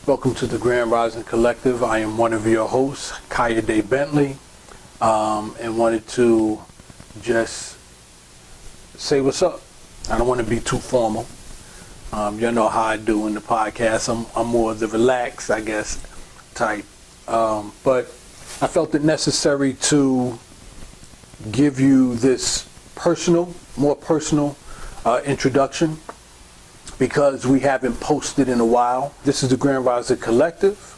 Welcome to the Grand Rising Collective. I am one of your hosts, Kayode Bentley, and wanted to just say what's up. I don't want to be too formal. You know how I do in the podcast. I'm more of the relaxed, I guess, type. But I felt it necessary to give you this more personal introduction, because we haven't posted in a while. This is the Grand Rising Collective,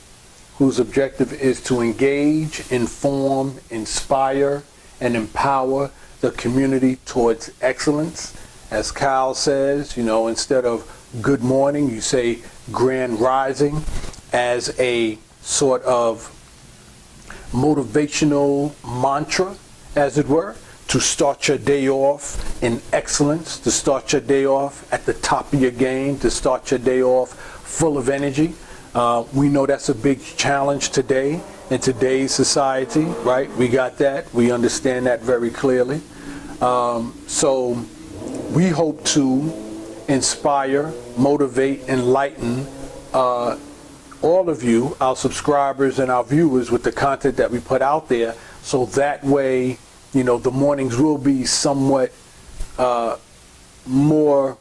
whose objective is to engage, inform, inspire, and empower the community towards excellence. As Kyle says, instead of good morning, you say Grand Rising, as a sort of motivational mantra, as it were, to start your day off in excellence, to start your day off at the top of your game, to start your day off full of energy. We know that's a big challenge today in today's society, right? We got that. We understand that very clearly. So we hope to inspire, motivate, enlighten all of you, our subscribers and our viewers, with the content that we put out there, so that way the mornings will be somewhat more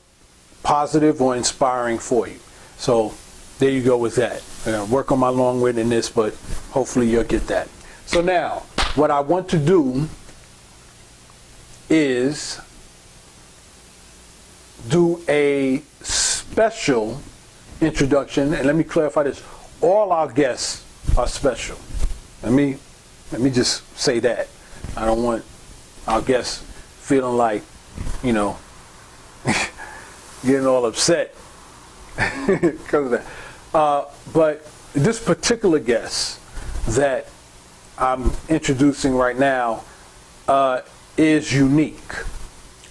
positive or inspiring for you. So there you go with that. I'm going to work on my long-windedness, but hopefully you'll get that. So now, what I want to do is do a special introduction, and let me clarify this. All our guests are special. Let me just say that. I don't want our guests feeling like, getting all upset because of that. But this particular guest that I'm introducing right now is unique.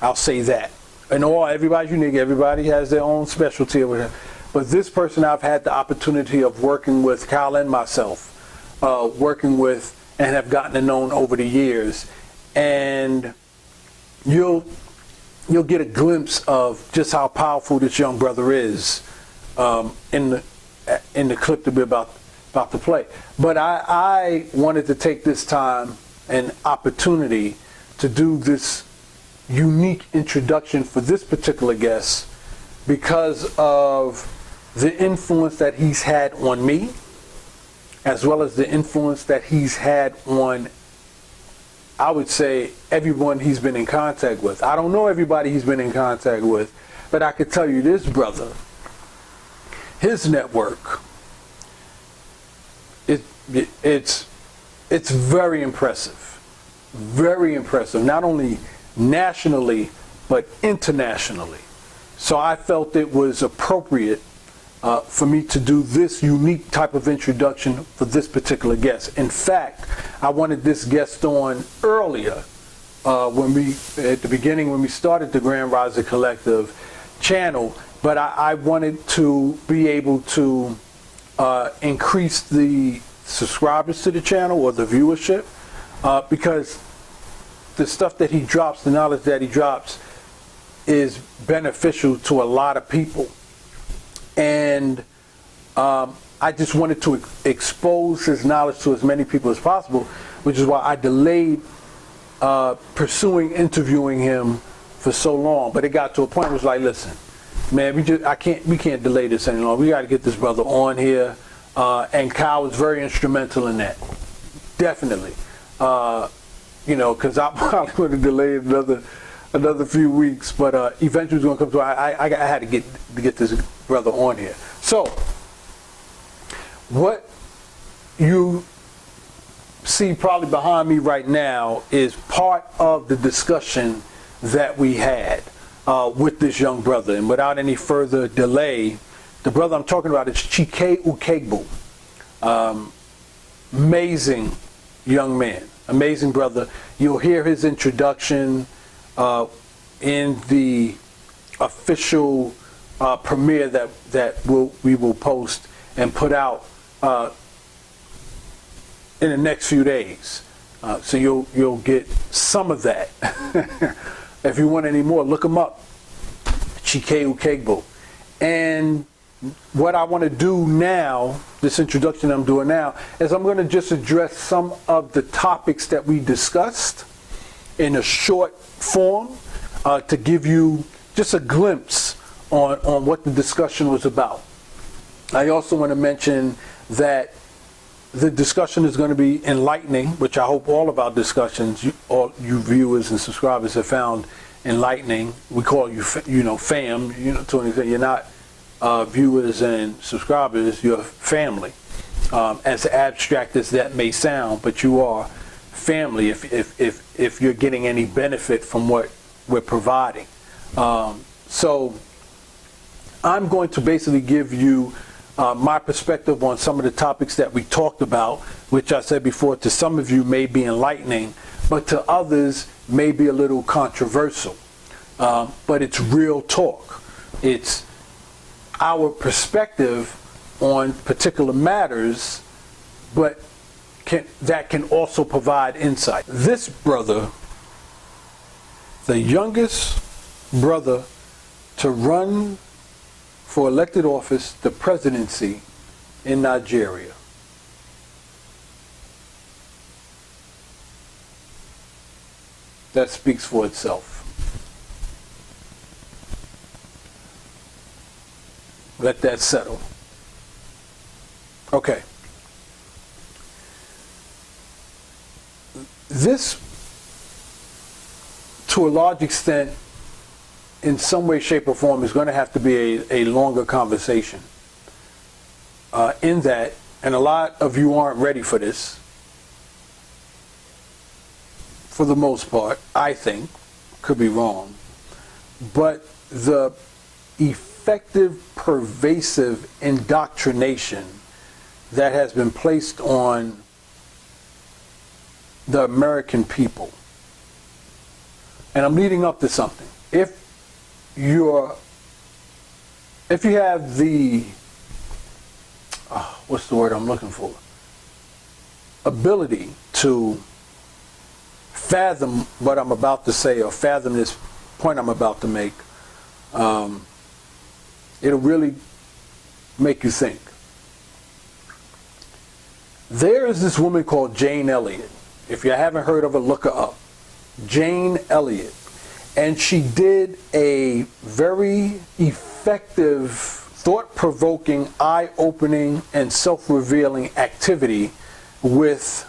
I'll say that. And everybody's unique. Everybody has their own specialty over here. But this person I've had the opportunity of working with, Kyle and myself, working with, and have gotten to know over the years, and you'll get a glimpse of just how powerful this young brother is in the clip to be about to play. But I wanted to take this time and opportunity to do this unique introduction for this particular guest because of the influence that he's had on me, as well as the influence that he's had on, I would say, everyone he's been in contact with. I don't know everybody he's been in contact with, but I could tell you this brother, his network, it's very impressive. Very impressive, not only nationally, but internationally. So I felt it was appropriate for me to do this unique type of introduction for this particular guest. In fact, I wanted this guest on earlier at the beginning when we started the Grand Rising Collective channel, but I wanted to be able to increase the subscribers to the channel or the viewership because the stuff that he drops, the knowledge that he drops, is beneficial to a lot of people. And I just wanted to expose his knowledge to as many people as possible, which is why I delayed interviewing him for so long. But it got to a point where it was like, listen, man, we can't delay this any longer. We got to get this brother on here. And Kyle was very instrumental in that, definitely. Because I probably would have delayed another few weeks, but eventually it's going to come to. I had to get this brother on here. So, what you see probably behind me right now is part of the discussion that we had with this young brother. And without any further delay, the brother I'm talking about is Chike Ukaegbu. Amazing young man, amazing brother. You'll hear his introduction in the official premiere that we will post and put out in the next few days. So you'll get some of that. If you want any more, look him up, Chike Ukaegbu. And what I want to do now, this introduction I'm doing now, is I'm going to just address some of the topics that we discussed in a short form to give you just a glimpse on what the discussion was about. I also want to mention that the discussion is going to be enlightening, which I hope all of our discussions, all you viewers and subscribers have found enlightening. We call you, fam, to an extent. You're not viewers and subscribers, you're family. As abstract as that may sound, but you are family if you're getting any benefit from what we're providing. So I'm going to basically give you my perspective on some of the topics that we talked about, which I said before, to some of you may be enlightening, but to others may be a little controversial. But it's real talk. It's our perspective on particular matters, but that can also provide insight. This brother, the youngest brother to run for elected office, the presidency in Nigeria. That speaks for itself. Let that settle. Okay. This, to a large extent, in some way, shape, or form, is going to have to be a longer conversation. In that, and a lot of you aren't ready for this, for the most part, I think, could be wrong, but the effective, pervasive indoctrination that has been placed on the American people. And I'm leading up to something. If you have the, what's the word I'm looking for? Ability to fathom what I'm about to say, or fathom this point I'm about to make, it'll really make you think. There is this woman called Jane Elliott. If you haven't heard of her, look her up. Jane Elliott. And she did a very effective, thought-provoking, eye-opening, and self-revealing activity with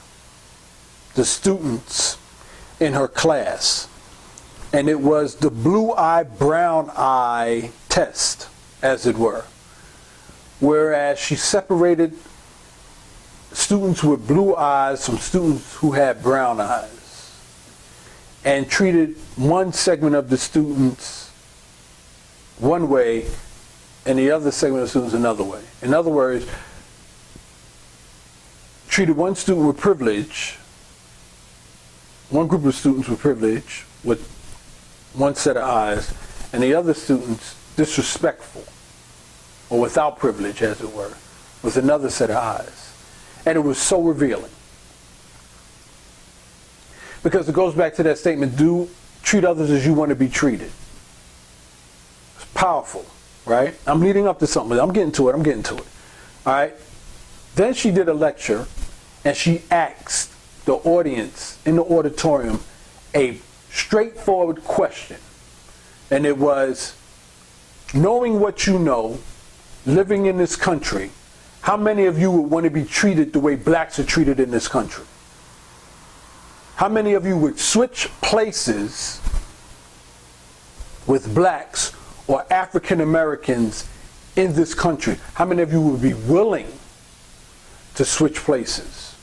the students in her class. And it was the blue eye, brown eye test, as it were. Whereas she separated students with blue eyes from students who had brown eyes, and treated one segment of the students one way and the other segment of the students another way. In other words, treated one student with privilege, one group of students with privilege with one set of eyes, and the other students disrespectful, or without privilege, as it were, with another set of eyes. And it was so revealing. Because it goes back to that statement, treat others as you want to be treated. It's powerful, right? I'm leading up to something. I'm getting to it. All right? Then she did a lecture, and she asked the audience in the auditorium a straightforward question. And it was, knowing what you know, living in this country, how many of you would want to be treated the way blacks are treated in this country? How many of you would switch places with blacks or African Americans in this country? How many of you would be willing to switch places?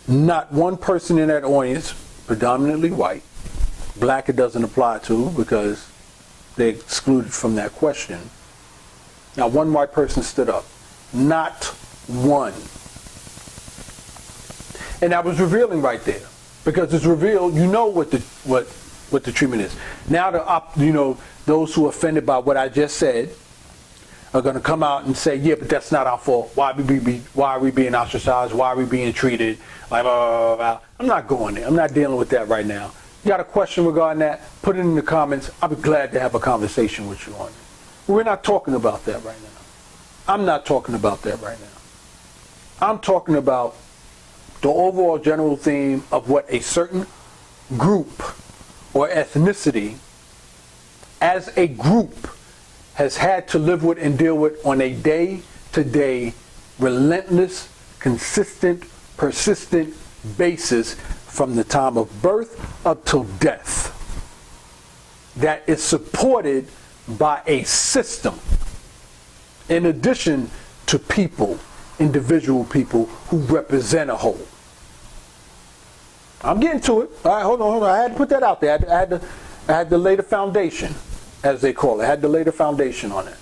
Not one person in that audience, predominantly white, black it doesn't apply to because they're excluded from that question. Not one white person stood up. Not one. And that was revealing right there, because it's revealed. You know what the treatment is. Now those who are offended by what I just said are going to come out and say, yeah, but that's not our fault. Why are we being ostracized? Why are we being treated like blah, blah, blah. I'm not going there. I'm not dealing with that right now. You got a question regarding that? Put it in the comments. I'll be glad to have a conversation with you on it. We're not talking about that right now. I'm not talking about that right now. I'm talking about the overall general theme of what a certain group or ethnicity as a group has had to live with and deal with on a day-to-day, relentless, consistent, persistent basis from the time of birth up till death, that is supported by a system in addition to people, individual people who represent a whole. I'm getting to it. All right, hold on. I had to put that out there. I had to lay the foundation, as they call it. I had to lay the foundation on it.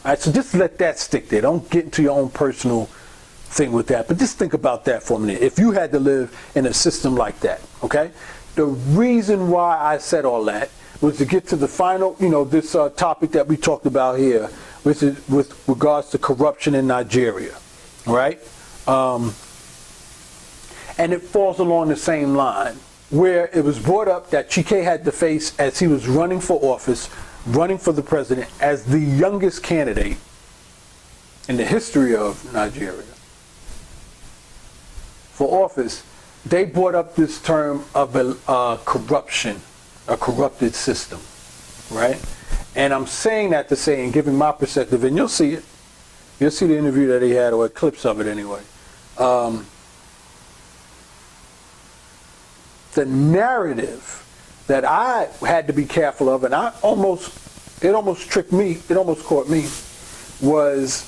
All right, so just let that stick there. Don't get into your own personal thing with that, but just think about that for a minute. If you had to live in a system like that, okay? The reason why I said all that was to get to the final, this topic that we talked about here, which is with regards to corruption in Nigeria, right? And it falls along the same line, where it was brought up that Chike had to face, as he was running for office, running for the president, as the youngest candidate in the history of Nigeria for office. They brought up this term of corruption, a corrupted system, right? And I'm saying that to say, and giving my perspective, and you'll see it. You'll see the interview that he had, or clips of it anyway. The narrative that I had to be careful of, and it almost tricked me, it almost caught me, was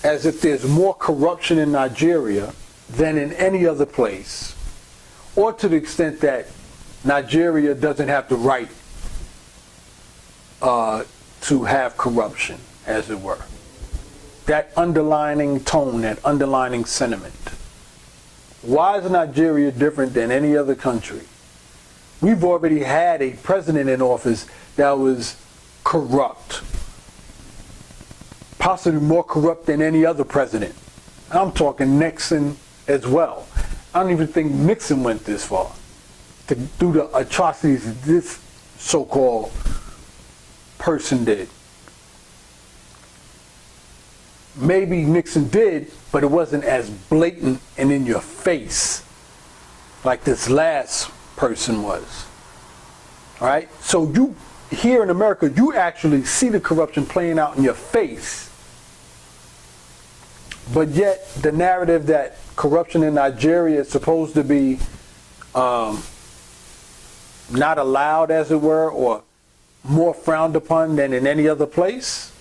as if there's more corruption in Nigeria than in any other place, or to the extent that Nigeria doesn't have the right to have corruption, as it were. That underlining tone, that underlining sentiment. Why is Nigeria different than any other country? We've already had a president in office that was corrupt, possibly more corrupt than any other president. I'm talking Nixon as well. I don't even think Nixon went this far to do the atrocities that this so-called person did. Maybe Nixon did, but it wasn't as blatant and in your face like this last person was. All right? So you, here in America, you actually see the corruption playing out in your face. But yet the narrative that corruption in Nigeria is supposed to be not allowed, as it were, or more frowned upon than in any other place,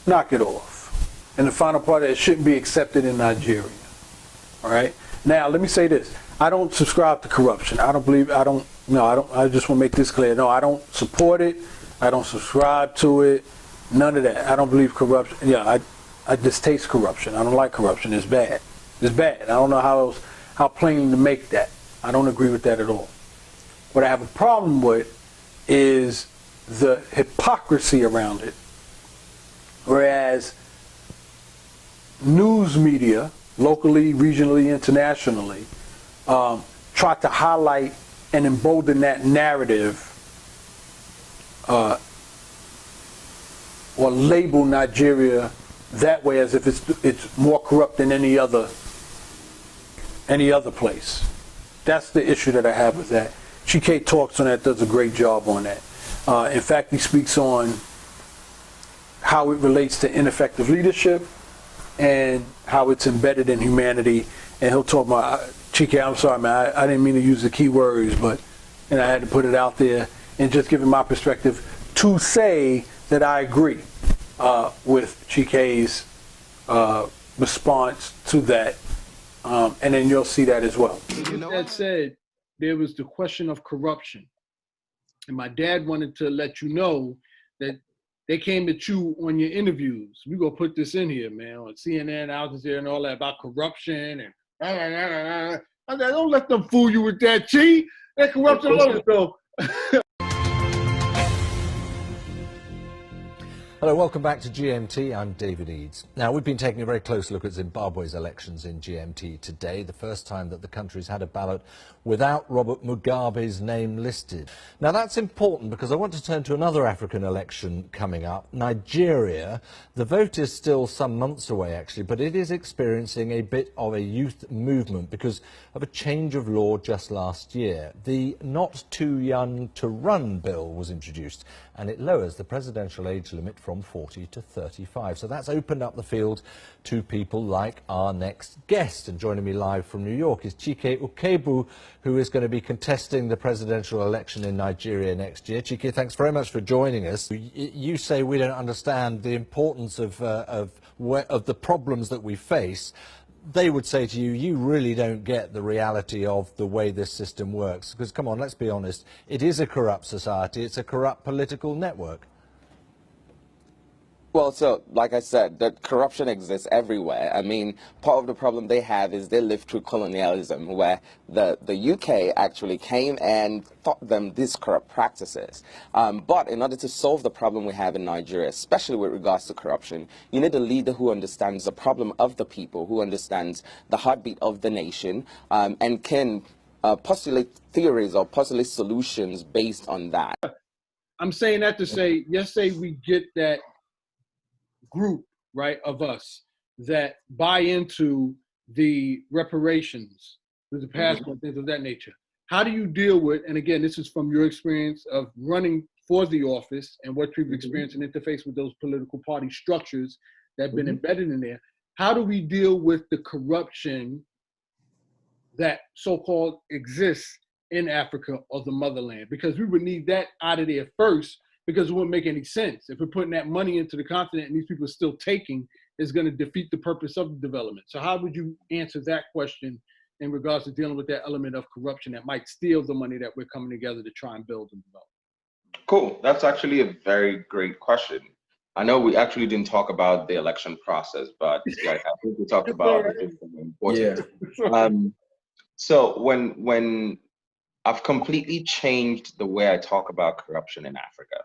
knock it off. And the final part is it shouldn't be accepted in Nigeria. All right? Now, let me say this. I don't subscribe to corruption. I just want to make this clear. No, I don't support it. I don't subscribe to it. None of that. I don't believe corruption. Yeah, I distaste corruption. I don't like corruption. It's bad. It's bad. I don't know how plain to make that. I don't agree with that at all. What I have a problem with is the hypocrisy around it. Whereas news media, locally, regionally, internationally, try to highlight and embolden that narrative or label Nigeria that way, as if it's more corrupt than any other place. That's the issue that I have with that. Chike talks on that, does a great job on that. In fact, he speaks on how it relates to ineffective leadership and how it's embedded in humanity. And he'll talk about, Chike, I'm sorry, man, I didn't mean to use the key words, but I had to put it out there and just giving my perspective to say that I agree with Chike's response to that. And then you'll see that as well. With that said, there was the question of corruption. And my dad wanted to let you know that they came at you on your interviews. We're going to put this in here, man, on CNN, Al Jazeera, and all that about corruption. And I said, don't let them fool you with that, G. That corruption. Hello, welcome back to GMT. I'm David Eads. Now, we've been taking a very close look at Zimbabwe's elections in GMT today, the first time that the country's had a ballot without Robert Mugabe's name listed. Now, that's important because I want to turn to another African election coming up, Nigeria. The vote is still some months away, actually, but it is experiencing a bit of a youth movement because of a change of law just last year. The Not Too Young to Run bill was introduced, and it lowers the presidential age limit from 40 to 35. So that's opened up the field to people like our next guest. And joining me live from New York is Chike Ukaegbu, who is going to be contesting the presidential election in Nigeria next year. Chike, thanks very much for joining us. You say we don't understand the importance of the problems that we face. They would say to you, you really don't get the reality of the way this system works. Because, come on, let's be honest, it is a corrupt society. It's a corrupt political network. Well, so like I said, that corruption exists everywhere. I mean, part of the problem they have is they lived through colonialism, where the UK actually came and taught them these corrupt practices. But in order to solve the problem we have in Nigeria, especially with regards to corruption, you need a leader who understands the problem of the people, who understands the heartbeat of the nation, and can postulate theories or postulate solutions based on that. I'm saying that to say, let's say we get that group, right, of us that buy into the reparations, the passport, things of that nature. How do you deal with, and again, this is from your experience of running for the office and what you've experienced and interface with those political party structures that have been embedded in there. How do we deal with the corruption that so-called exists in Africa or the motherland? Because we would need that out of there first, because it wouldn't make any sense. If we're putting that money into the continent and these people are still taking, it's going to defeat the purpose of the development. So how would you answer that question in regards to dealing with that element of corruption that might steal the money that we're coming together to try and build and develop? Cool. That's actually a very great question. I know we actually didn't talk about the election process, but yeah, I think we talked about it being important. Yeah. So when I've completely changed the way I talk about corruption in Africa,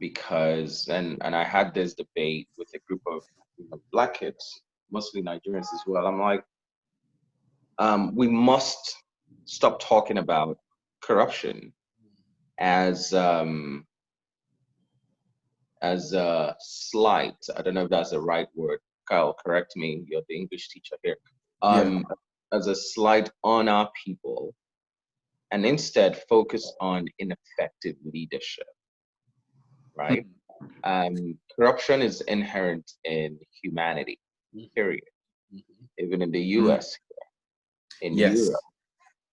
because and I had this debate with a group of Black kids, mostly Nigerians as well. I'm like, we must stop talking about corruption as a slight. I don't know if that's the right word. Kyle, correct me. You're the English teacher here. As a slight on our people, and instead focus on ineffective leadership. Right? Corruption is inherent in humanity, period. Even in the US, in Europe,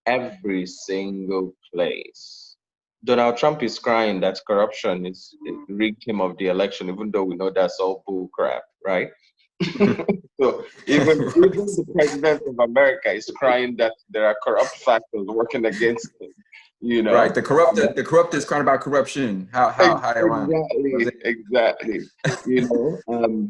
every single place. Donald Trump is crying that corruption it rigged him of the election, even though we know that's all bull crap, right? So even the president of America is crying that there are corrupt factors working against him. You know, right? The corrupt is crying about corruption. How exactly. You know,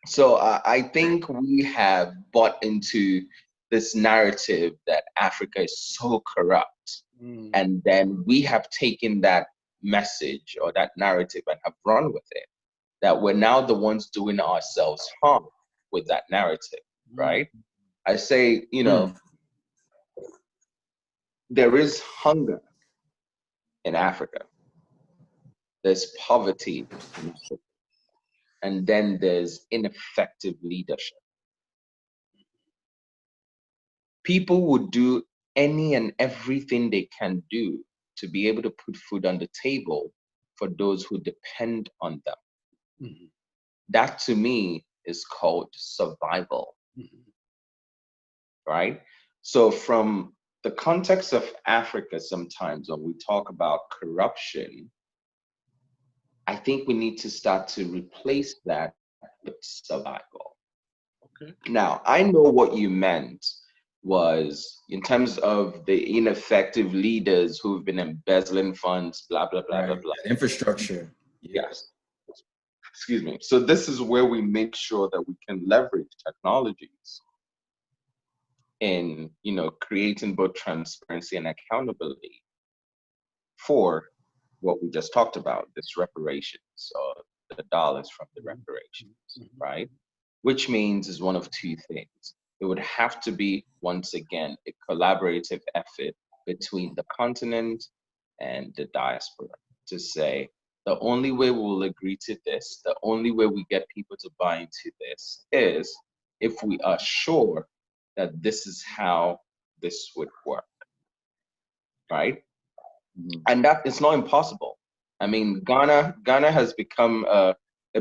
so I think we have bought into this narrative that Africa is so corrupt, and then we have taken that message or that narrative and have run with it. That we're now the ones doing ourselves harm with that narrative, right? I say, you know, there is hunger in Africa. There's poverty in Africa. And then there's ineffective leadership. People would do any and everything they can do to be able to put food on the table for those who depend on them. That to me is called survival, right? So from the context of Africa, sometimes when we talk about corruption, I think we need to start to replace that with survival. Okay. Now, I know what you meant was in terms of the ineffective leaders who've been embezzling funds, blah, blah, blah, blah, blah. Infrastructure. Yes. Excuse me. So this is where we make sure that we can leverage technologies in, you know, creating both transparency and accountability for what we just talked about, this reparations or the dollars from the reparations, right? Which means is one of two things. It would have to be, once again, a collaborative effort between the continent and the diaspora to say, the only way we will agree to this, the only way we get people to buy into this is if we are sure that this is how this would work, right? And that it's not impossible. I mean, Ghana has become a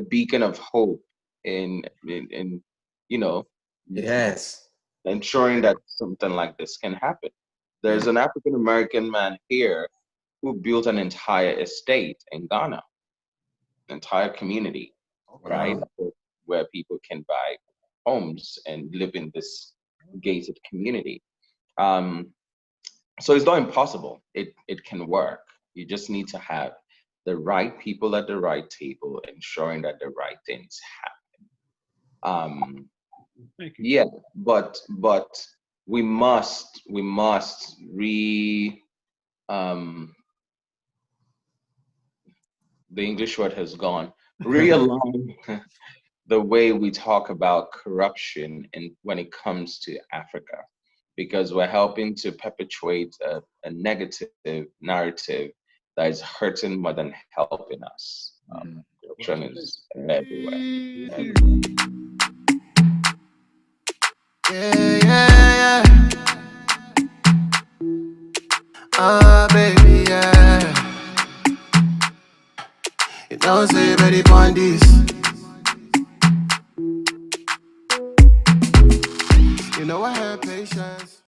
beacon of hope in you know, It has. ensuring that something like this can happen. There's an African American man here who built an entire estate in Ghana, entire community, right, where people can buy homes and live in this gated community. So it's not impossible. It can work. You just need to have the right people at the right table, ensuring that the right things happen. Thank you. Yeah, but we must the English word has gone, realign the way we talk about corruption and when it comes to Africa, because we're helping to perpetuate a negative narrative that is hurting more than helping us. Corruption is everywhere. Yeah. Baby, yeah. You don't say ready on this. You know I have patience.